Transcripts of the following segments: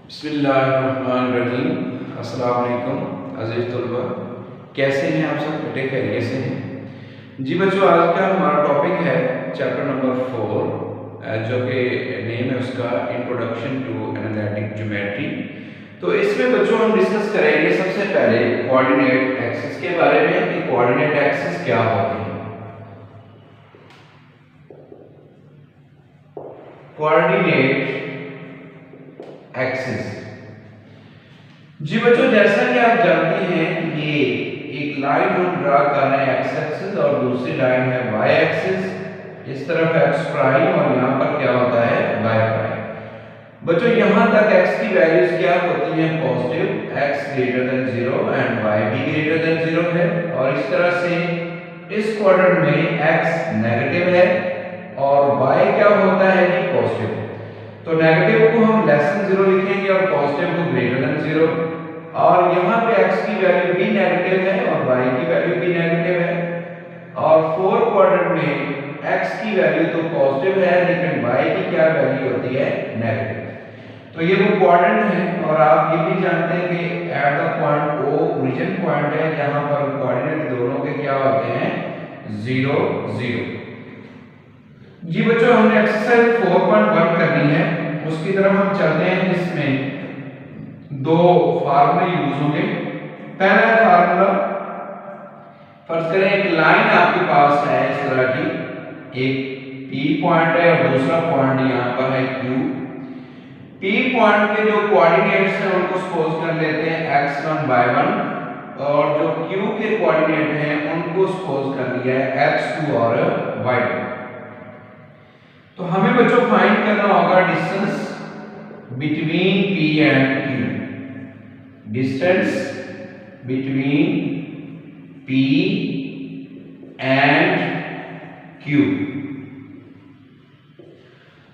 बिस्मिल्लाहिर्रहमानिर्रहीम। अस्सलाम वालेकुम अज़ीज़ तलबा, कैसे हैं आप सब? बेटे खैरियत से हैं जी बच्चों। आज का हमारा टॉपिक है चैप्टर नंबर 4 जो कि नेम है उसका इंट्रोडक्शन टू एनालिटिक ज्योमेट्री। तो इसमें बच्चों हम डिस्कस करेंगे सबसे पहले कोऑर्डिनेट एक्सिस के बारे में कि कोऑर्डिनेट एक्सिस क्या होती है। कोऑर्डिनेट एक्सिस जी बच्चों, जैसा कि आप जानते हैं कि ये एक लाइन हम ड्रा कर रहे हैं एक्स एक्सिस और दूसरी लाइन है वाई एक्सिस। इस तरफ एक्स प्राइम और यहाँ पर क्या होता है वाई प्राइम। बच्चों यहाँ तक एक्स की वैल्यूज क्या होती हैं positive, x greater than 0 and y भी ग्रेटर देन 0 है। और इस तरह से इस क्वाड्रेंट में एक्स नेगेटिव है और वाई क्या होता है कि पॉजिटिव। तो नेगेटिव को हम लेस देन 0 लिखेंगे और पॉजिटिव को ग्रेटर देन 0। और यहाँ पे x की वैल्यू भी नेगेटिव है और y की वैल्यू भी नेगेटिव है। और 4 क्वाड्रेंट में x की वैल्यू तो पॉजिटिव है लेकिन y की क्या वैल्यू होती है नेगेटिव। तो ये वो क्वाड्रेंट है और आप ये भी जानते हैं कि at the point O origin point है जहाँ पर कोऑर्डिनेट दोनों के क्या होते हैं 0 0। जी बच्चों, हमने एक्सरसाइज 4.1 करनी है, उसकी तरफ हम चलते हैं। इसमें दो फार्मूले यूज होंगे। पहला फार्मूला, फर्ज करें एक लाइन आपके पास है इस तरह की, एक P पॉइंट है और दूसरा पॉइंट यहाँ पर है Q। P पॉइंट के जो कोऑर्डिनेट्स हैं उनको सपोज कर लेते हैं x1 y1 और जो Q के कोऑर्डिनेट हैं उनको सपोज कर लिया है x2 और y2। तो हमें बच्चों फाइंड करना होगा distance between P and Q। Distance between P and Q।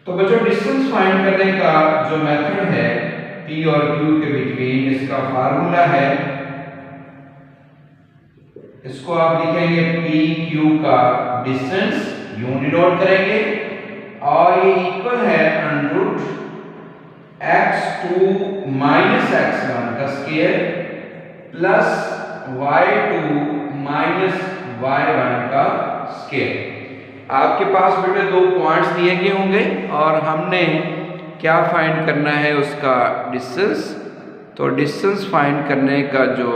तो बच्चों डिस्टेंस फाइंड करने का जो मेथड है P और Q के बिटवीन, इसका फार्मूला है, इसको आप लिखेंगे PQ का डिस्टेंस, यूं डिनोट करेंगे, और ये इक्वल है √ x2 माइनस x1 का square plus y2 minus y1 का स्क्वायर। आपके पास बेटे दो पॉइंट्स दिए गए होंगे और हमने क्या फाइंड करना है उसका डिस्टेंस। तो डिस्टेंस फाइंड करने का जो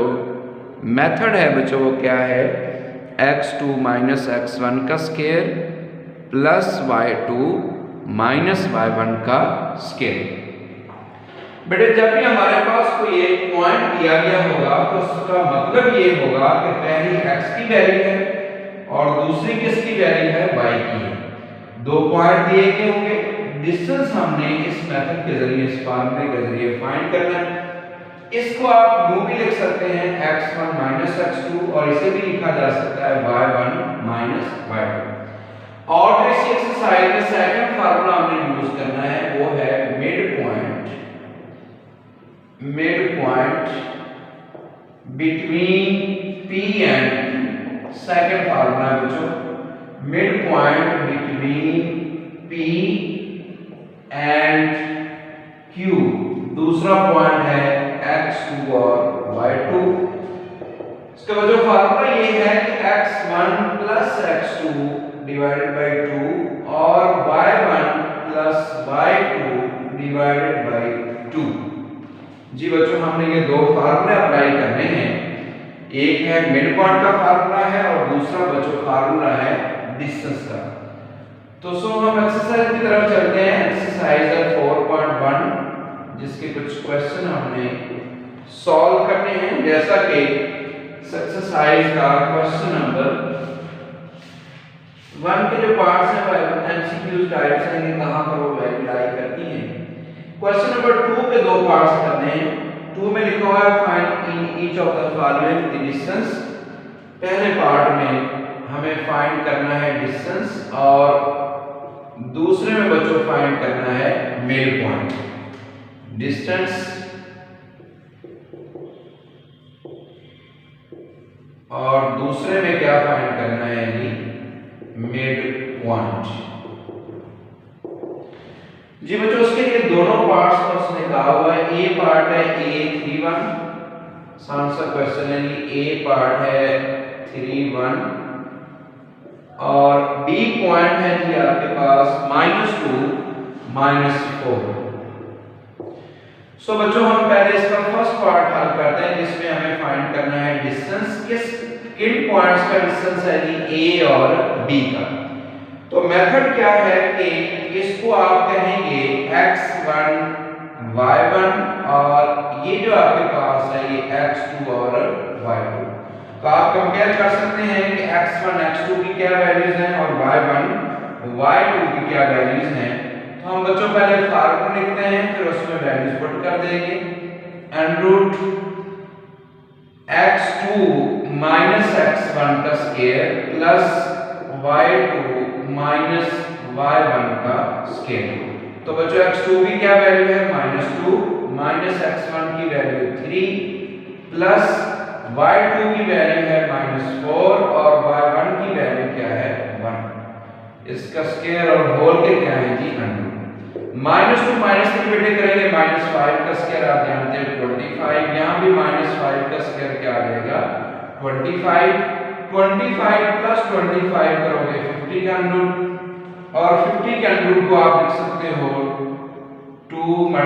मेथड है बच्चों वो क्या है, x2 माइनस x1 का square plus y2 minus y1 का स्क्वायर। बेटे जब भी हमारे पास कोई एक पॉइंट दिया गया होगा तो उसका मतलब ये होगा कि पहली x की वैल्यू है और दूसरी किसकी वैल्यू है y की है। दो पॉइंट दिए गए होंगे, डिस्टेंस हमने इस मेथड के जरिए, इस फार्मूले के जरिए फाइंड करना है। इसको आप यूं भी लिख सकते हैं x1 माइनस x2 और इसे भी लिखा जा सकता है y1 माइनस y2। और इस एक्सरसाइज में सेकंड फार्मूला हमने यूज करना है वो है mid point between P and Q। Second formula है बच्चों mid point between P and Q। दूसरा पॉइंट है x2 और y2। इसका वजह फार्मूला ये है कि x1 plus x2 divided by 2 और y1 plus y2 divided by 2। जी बच्चों, हमने ये दो फार्मूले अप्लाई करने हैं। एक है मिड पॉइंट का फार्मूला है और दूसरा बच्चों फार्मूला है डिस्टेंस का। तो हम एक्सरसाइज की तरफ चलते हैं। एक्सरसाइज 4.1 जिसके कुछ क्वेश्चन हमने सॉल्व करने हैं। जैसा कि एक्सरसाइज का क्वेश्चन नंबर 1 के जो पार्ट्स हैं वो एमसीक्यू टाइप्स हैं, कहां पर वो वैल्यू लाई करती हैं। क्वेश्चन नंबर 2 के दो पार्ट्स करने हैं। 2 में लिखा हुआ है find in each of the following the distance. पहले पार्ट में हमें फाइंड करना है डिस्टेंस और दूसरे में बच्चों फाइंड करना है मिड पॉइंट। डिस्टेंस और दूसरे में क्या फाइंड करना है जी मिड पॉइंट। जी बच्चों, उसके लिए दोनों पार्ट्स को उसने लिखा हुआ है, ए पार्ट है A31, आंसर क्वेश्चन है जी ए पार्ट है 31 और बी पॉइंट है जी आपके पास -2 -4। सो बच्चों हम पहले इसका फर्स्ट पार्ट हल करते हैं जिसमें हमें फाइंड करना है डिस्टेंस, किन पॉइंट्स का डिस्टेंस है जी ए और बी का। तो मेथड क्या है कि इसको आप कहेंगे x1 y1 और ये जो आपके पास है ये x2 और y2। तो आप कंपेयर कर सकते हैं कि x1 x2 की क्या वैल्यूज हैं और y1 y2 की क्या वैल्यूज हैं। तो हम बच्चों पहले फार्मूला लिखते हैं फिर उसमें वैल्यूज पुट कर देंगे। √x2 x1 का स्क्वायर प्लस y2 y1 का स्क्वायर। तो बच्चों x2 की क्या वैल्यू है -2, -x1 की वैल्यू 3 प्लस y2 की वैल्यू है -4 और y1 की वैल्यू क्या है 1। इसका स्क्वायर और होल के क्या है जी √। -2 -3 बेटे करेंगे -5 का स्क्वायर आप जानते हैं 25, यहाँ भी -5 का स्क्वायर क्या आ जाएगा 25 प्लस 25 करोगे 50 का √। और 50 के √ को आप लिख सकते हो 2 × 25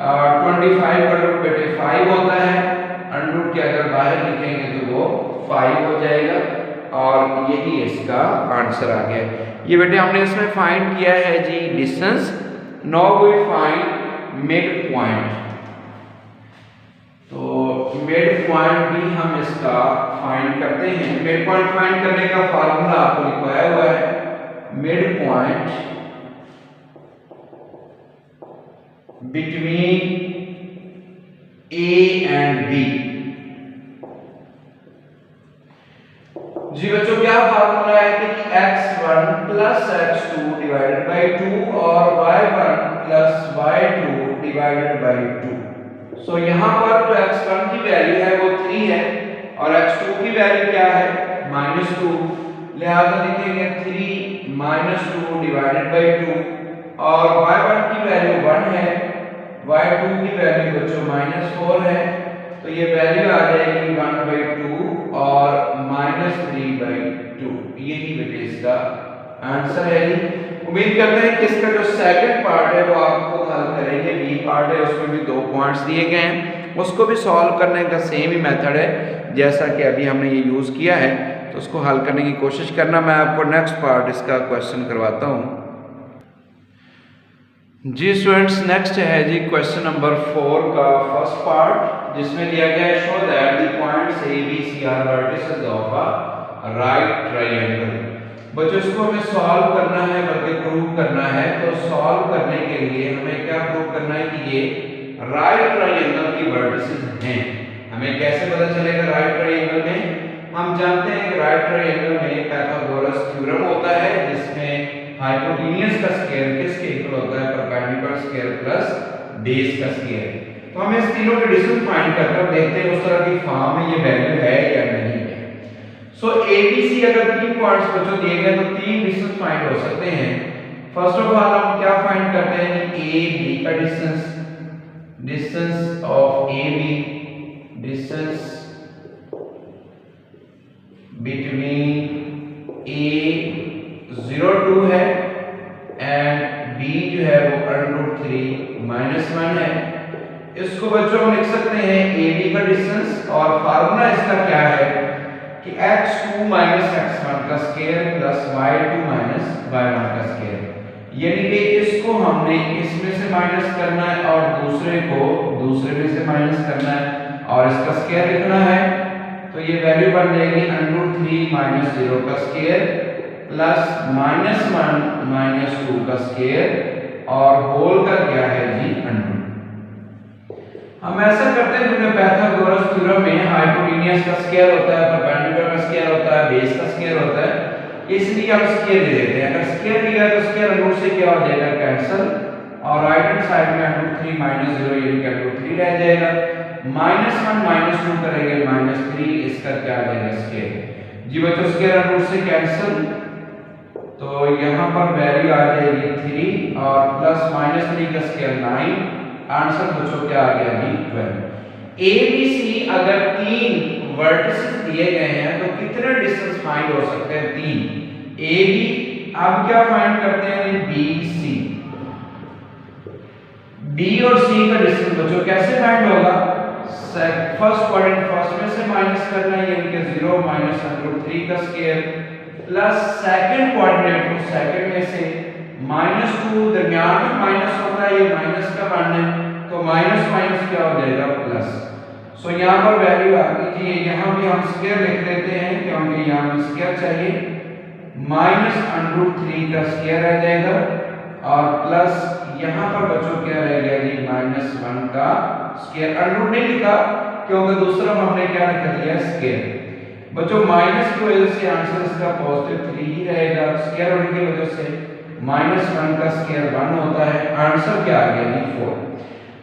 और 25 का √ बेटे 5 होता है, √ के अगर बाहर लिखेंगे तो वो 5 हो जाएगा और यही इसका आंसर आ गया। ये बेटे हमने इसमें फाइंड किया है जी distance. Now we find mid point. तो मिड पॉइंट भी हम इसका फाइंड करते हैं। मिड पॉइंट फाइंड करने का फार्मूला आपको लिखवाया हुआ है। Mid point between A and B. जी बच्चों क्या फार्मूला है कि x1 plus x2 divided by 2 और y1 plus y2 divided by 2। सो यहाँ पर जो x1 की वैल्यू है वो 3 है और x2 की वैल्यू क्या है -2, लिहाजा लिखेंगे 3 -2 डिवाइडेड बाय 2 और y1 की वैल्यू 1 है, y2 की वैल्यू बच्चों -4 है। तो ये वैल्यू आ जाएगी 1/2 और -3/2। यही बेटे इसका आंसर है जी। उम्मीद करते हैं कि इसका जो सेकंड पार्ट है वो आपको हल करेंगे। बी पार्ट है उसमें भी 2 पॉइंट्स दिए गए हैं, उसको भी सॉल्व करने का सेम ही मेथड है जैसा कि अभी हमने ये यूज़ किया है। तो उसको हल करने की कोशिश करना। मैं आपको नेक्स्ट पार्ट इसका क्वेश्चन करवाता हूँ। जी स्टूडेंट्स नेक्स्ट है जी क्वेश्चन नंबर 4 का फर्स्ट पार्ट जिसमें दिया गया है show that the points A B C are vertices of a right triangle. बच्चों इसको हमें सॉल्व करना है बल्कि प्रूव करना है। तो सॉल्व करने के लिए हमें क्या प्रूव करना है कि ये राइट ट्रायंगल की वर्टिसेस हैं। हमें कैसे पता चलेगा राइट ट्रायंगल में? हम जानते हैं कि राइट ट्रायंगल में पाइथागोरस थ्योरम होता है जिसमें हाइपोटेन्यूज का स्क्वायर किसके इक्वल होता है परपेंडिकुलर स्क्वायर प्लस बेस का स्क्वायर। तो हमें इस तीनों के डिस्टेंस फाइंड करकर देखते हैं उस तरह की फॉर्म में ये वैल्यू है या नहीं है। सो ABC अगर 3 पॉइंट्स बच्चों दिए गए तो 3 डिस्टेंस फाइंड हो सकते हैं। फर्स्ट ऑफ ऑल हम क्या फाइंड करते हैं कि AB का distance of AB distance between A02 है एंड B जो है वो √3 -1 है। इसको बच्चों हम लिख सकते हैं AB का डिस्टेंस और फार्मूला इसका क्या है कि x2 x1 का स्क्वायर प्लस y2 y1 का स्क्वायर। यानी कि इसको हमने इसमें से माइनस करना है और दूसरे को दूसरे में से माइनस करना है और इसका स्क्वायर लिखना है। तो ये वैल्यू बन जाएगी √3 -0 का स्क्वायर प्लस -1 -2 का स्क्वायर और होल का क्या है जी √। हम ऐसा करते हैं क्योंकि पाइथागोरस थ्योरम में हाइपोटेन्यूज का स्क्वायर होता है, परपेंडिकुलर का स्क्वायर होता है, बेस का स्क्वायर होता है, इसलिए हम स्क्वायर दे देते हैं। अगर स्क्वायर दिया तो स्क्वायर √ से क्या हो जाएगा कैंसिल और राइट हैंड साइड में √3 -0 ये √3 रह जाएगा। -1 -2 करेंगे -3 इसका क्या आ जाएगा स्क्वायर। जी बच्चों स्क्वायर √ से कैंसिल तो यहाँ पर वैल्यू आ जाएगी 3 और प्लस माइनस 3 का स्क्वायर 9। आंसर बच्चों क्या आ गया जी 12। ए बी सी अगर 3 वर्टिसेस दिए गए हैं तो कितने डिस्टेंस फाइंड हो सकते हैं 3। ए बी अब क्या फाइंड करते हैं बी सी। बी और सी का डिस्टेंस बच्चों कैसे फाइंड होगा, फर्स्ट क्वाड्रेंट फर्स्ट में से माइनस करना है यानी कि 0 माइनस √3 का स्क्वायर प्लस सेकंड क्वाड्रेंट को सेकंड में से -2 दरमियान में माइनस होता है, ये माइनस का मान है तो माइनस माइनस क्या हो जाएगा प्लस। सो यहाँ पर वैल्यू आ गई जी, यहाँ भी हम स्क्वायर लिख देते हैं क्योंकि यहाँ हमें स्क्वायर चाहिए, -√3 का स्क्वायर आ जाएगा और प्लस यहाँ पर बच्चों क्या रहेगा जी -1 का स्क्वायर। अंडर नहीं लिखा क्योंकि दूसरा हमने क्या लिख दिया स्क्वायर। बच्चों माइनस की वजह से आंसर इसका पॉजिटिव 3 ही रहेगा, स्क्वायर होने की वजह से -1 का स्क्वायर 1 होता है। आंसर क्या आ गया जी 4।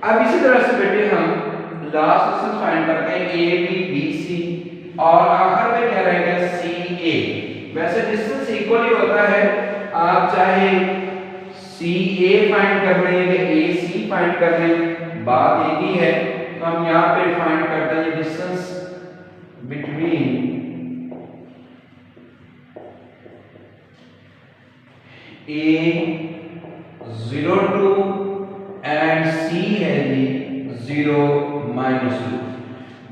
अब इसी तरह से बेटे हम लास्ट डिस्टेंस फाइंड करते हैं ए बी बी सी और आखिर में क्या रहेगा सी ए। वैसे डिस्टेंस इक्वल ही होता है, आप चाहे सी ए फाइंड कर लें या ए सी फाइंड कर लें, बात एक ही है। तो हम यहाँ पे फाइंड करते हैं distance between A02 and C है जी 0 -2।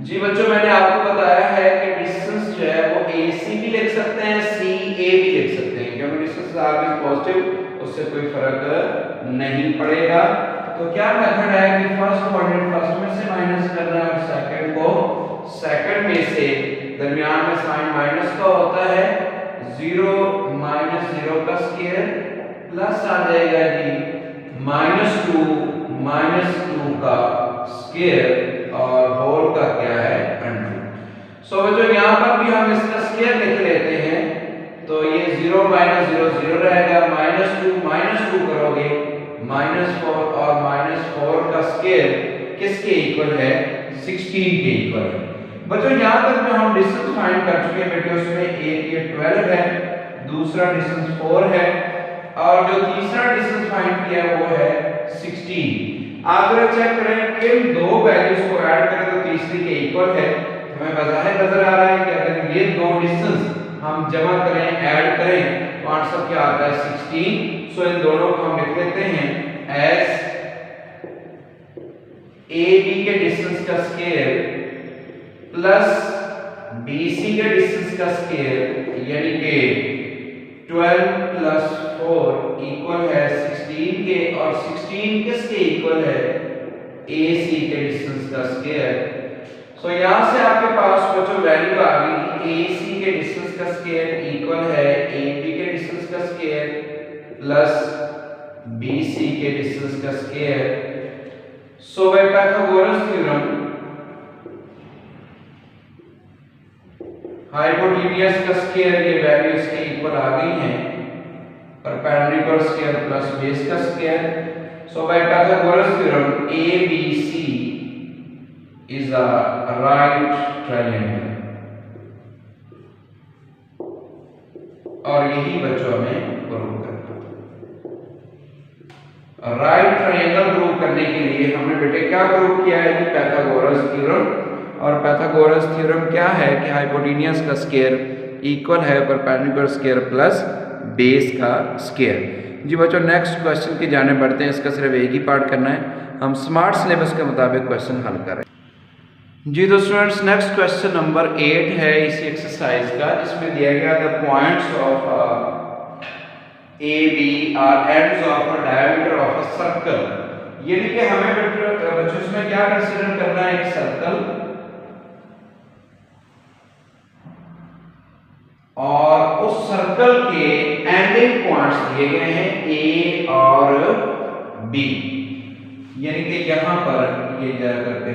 जी बच्चों मैंने आपको बताया है कि डिस्टेंस जो है वो AC भी लिख सकते हैं CA भी लिख सकते हैं क्योंकि डिस्टेंस आगे पॉजिटिव उससे कोई फर्क नहीं पड़ेगा। तो क्या मेथड है कि फर्स्ट क्वाड्रेंट फर्स्ट में से माइनस करना है और सेकंड को सेकंड में से, दरमियान में साइन माइनस का होता है 0 -0 का स्क्वायर प्लस आ जाएगा जी -2 का स्क्वायर और होल का क्या है अंडर। सो बच्चों यहाँ पर भी हम इसका स्क्वायर लिख लेते हैं तो ये 0 -0 0 रहेगा, -2 करोगे -4 और -4 का स्क्वायर किसके इक्वल है 16 के इक्वल है। बच्चों यहाँ तक में हम डिस्टेंस फाइंड कर चुके हैं बेटे, उसमें एक ये 12 है, दूसरा डिस्टेंस 4 है और जो तीसरा डिस्टेंस फाइंड किया वो है 16। आप जरा चेक करें कि दो वैल्यूज को ऐड करें तो तीसरी के इक्वल है। हमें बाज़ाहिर नजर आ रहा है कि अगर ये दो डिस्टेंस हम जमा करें ऐड करें तो आंसर क्या आता है 16। सो इन दोनों को हम लिख लेते हैं एस ए बी के डिस्टेंस का स्क्वायर प्लस बी सी के डिस्टेंस का स्क्वायर यानी कि 12 + 4 इक्वल है 16 के और 16 किसके इक्वल है AC के डिस्टेंस का स्क्वायर। सो यहाँ से आपके पास बच्चों वैल्यू आ गई AC के डिस्टेंस का स्क्वायर इक्वल है AB के डिस्टेंस का स्क्वायर प्लस BC के डिस्टेंस का square. So by Pythagoras theorem hypotenuse का स्क्वायर ये वैल्यू इसके इक्वल आ गई है, परपेंडिकुलर स्क्वायर प्लस बेस का square. So by Pythagoras theorem ABC is a right triangle और यही बच्चों हमें प्रूव करना है। राइट ट्रायंगल प्रूव करने के लिए हमने बेटे क्या प्रूव किया है कि पाइथागोरस थ्योरम, और पाइथागोरस थ्योरम क्या है कि हाइपोटेन्यूज का स्क्वायर इक्वल है परपेंडिकुलर स्क्वायर प्लस बेस का स्क्वायर। जी बच्चों नेक्स्ट क्वेश्चन की जाने बढ़ते हैं, इसका सिर्फ एक ही पार्ट करना है, हम स्मार्ट सिलेबस के मुताबिक क्वेश्चन हल करें। जी तो स्टूडेंट्स नेक्स्ट क्वेश्चन नंबर 8 है इसी एक्सरसाइज का, जिसमें दिया गया the points of A B are ends of a diameter of a circle. यानी कि हमें बच्चों इसमें क्या कंसीडर करना है, एक सर्कल और उस सर्कल के एंडिंग पॉइंट्स दिए गए हैं ए और बी। यानी कि यहाँ पर ये जा करके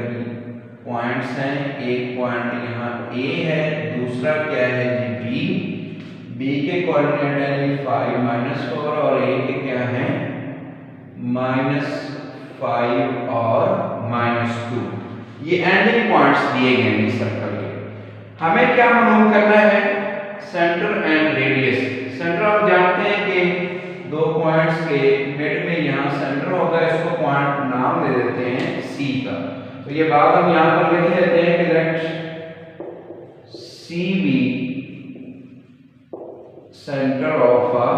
पॉइंट्स हैं, एक पॉइंट यहाँ ए है, दूसरा क्या है जी बी। बी के कोऑर्डिनेट है जी 5 - 4 और ए के क्या है -5 और -2। ये एंडिंग पॉइंट्स दिए गए हैं सर्कल के। हमें क्या मालूम करना है सेंटर एंड रेडियस। सेंटर आप जानते हैं दो पॉइंट्स के मिड में यहाँ सेंटर होगा, इसको पॉइंट नाम दे देते हैं सी का। तो ये बात हम यहाँ पर लिख लेते हैं कि let C B centre of a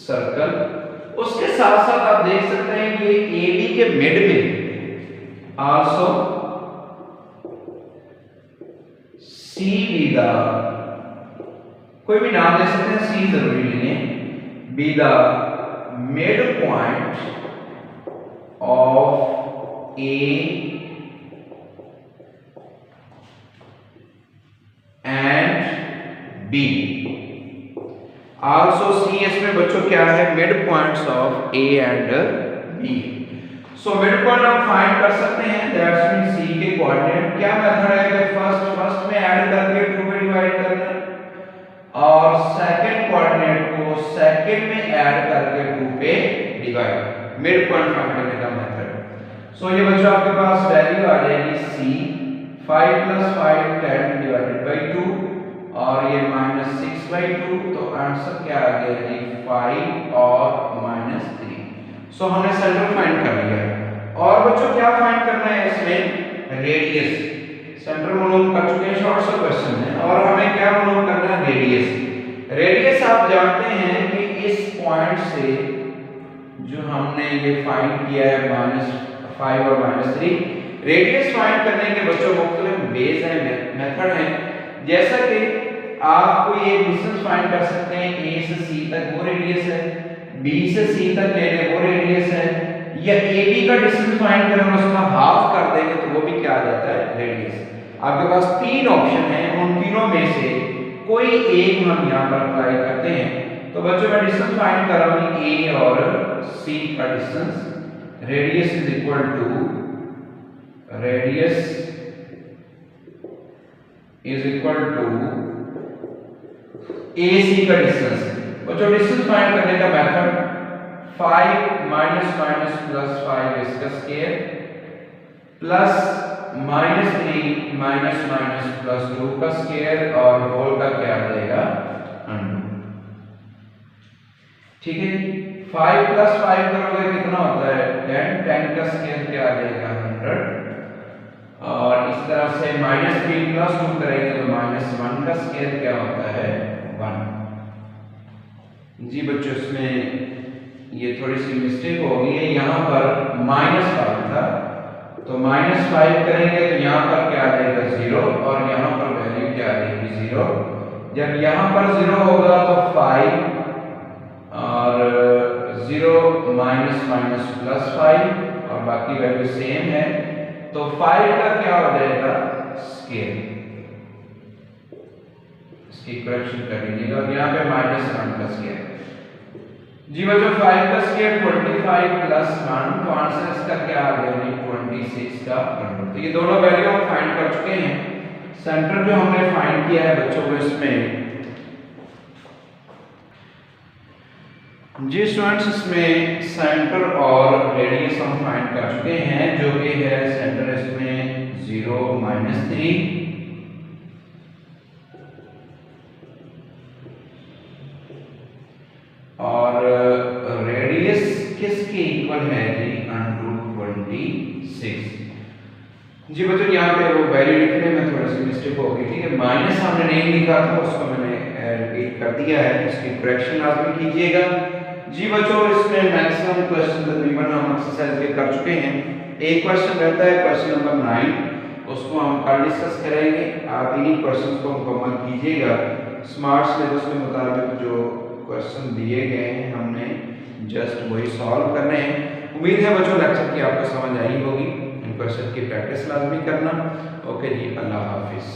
circle. उसके साथ साथ आप देख सकते हैं कि ए बी के मिड में आल्सो सी बी द, कोई भी नाम दे सकते हैं, सी जरूरी नहीं है, B the mid point of A and B. Also C इसमें बच्चों क्या है, mid points of A and B. So mid point हम फाइंड कर सकते हैं, दैट्स मीन सी के कोऑर्डिनेट क्या मेथड है कि फर्स्ट में ऐड करके 2 में डिवाइड करना और सेकंड कोऑर्डिनेट को सेकंड में ऐड करके 2 पे डिवाइड, मिड पॉइंट फाइंड करने का मेथड। सो ये बच्चों आपके पास वैल्यू आ जाएगी सी 5 + 5 10 / 2 और ये -6/2, तो आंसर क्या आ गया जी 5 और -3। सो हमने सेंटर फाइंड कर लिया है। और बच्चों क्या फाइंड करना है इसमें, रेडियस। सेंटर मालूम कर चुके हैं, शॉर्ट सा क्वेश्चन है, और हमें क्या मालूम करना है, रेडियस। रेडियस आप जानते हैं कि इस पॉइंट से जो हमने ये फाइंड किया है -5 और -3, रेडियस फाइंड करने के बच्चों मुख्तलिफ वेज हैं, मेथड हैं। जैसा कि आप कोई एक डिस्टेंस फाइंड कर सकते हैं, ए से सी तक वो रेडियस है, बी से सी तक ले लें वो रेडियस है, या ए बी का डिस्टेंस फाइंड करें और उसका हाफ कर देंगे तो वो भी क्या आ जाता है, रेडियस। आपके पास 3 ऑप्शन हैं, उन तीनों में से कोई एक हम यहाँ पर अप्लाई करते हैं। तो बच्चों मैं डिस्टेंस फाइंड कर रहा हूँ ए और सी का distance. Radius is equal to AC का डिस्टेंस। बच्चों डिस्टेंस फाइंड करने का मेथड 5 - +5 इसका स्क्वायर प्लस -3 - +2 का स्क्वायर और होल का क्या आ जाएगा 100। ठीक है, 5 + 5 करोगे कितना होता है 10, 10 का स्क्वायर क्या आ जाएगा 100, और इस तरह से -3 + 2 करेंगे तो -1 का स्क्वायर क्या होता है 1। जी बच्चों इसमें ये थोड़ी सी मिस्टेक हो गई है, यहाँ पर -5 था तो -5 करेंगे तो यहाँ पर क्या आ जाएगा 0 और यहाँ पर वैल्यू क्या आ जाएगी 0। जब यहाँ पर 0 होगा तो 5 और 0 -5 और बाकी वैल्यू सेम है, तो 5 का क्या हो जाएगा स्क्वायर, इसकी करेक्शन कर लीजिएगा, और यहाँ पे -1 का स्क्वायर। जी बच्चों 5 का स्क्वायर 25 + 1, तो आंसर इसका क्या आ गया 26 का 100। तो ये दोनों वैल्यू हम फाइंड कर चुके हैं। सेंटर जो हमने फाइंड किया है बच्चों को इसमें, जी स्टूडेंट्स इसमें सेंटर और रेडियस हम फाइंड कर चुके हैं, जो कि है सेंटर इसमें 0 -3 और रेडियस किसके इक्वल है जी √26। जी बच्चों यहाँ पे वो वैल्यू लिखने में थोड़ी सी मिस्टेक हो गई, ठीक है, माइनस हमने नहीं लिखा था, उसको मैंने रिपीट कर दिया है, इसकी करेक्शन लाजमी कीजिएगा। जी बच्चों इसमें मैक्सिमम क्वेश्चन तकरीबन हम एक्सरसाइज के कर चुके हैं। एक क्वेश्चन रहता है क्वेश्चन नंबर 9, उसको हम कल डिस्कस करेंगे। आप इन्हीं क्वेश्चन को मुकम्मल कीजिएगा। स्मार्ट सिलेबस के मुताबिक जो क्वेश्चन दिए गए हैं हमने जस्ट वही सॉल्व करने हैं। उम्मीद है बच्चों लेक्चर की आपको समझ आई होगी। इन क्वेश्चन की प्रैक्टिस लाजमी करना। ओके जी, अल्लाह हाफिज़।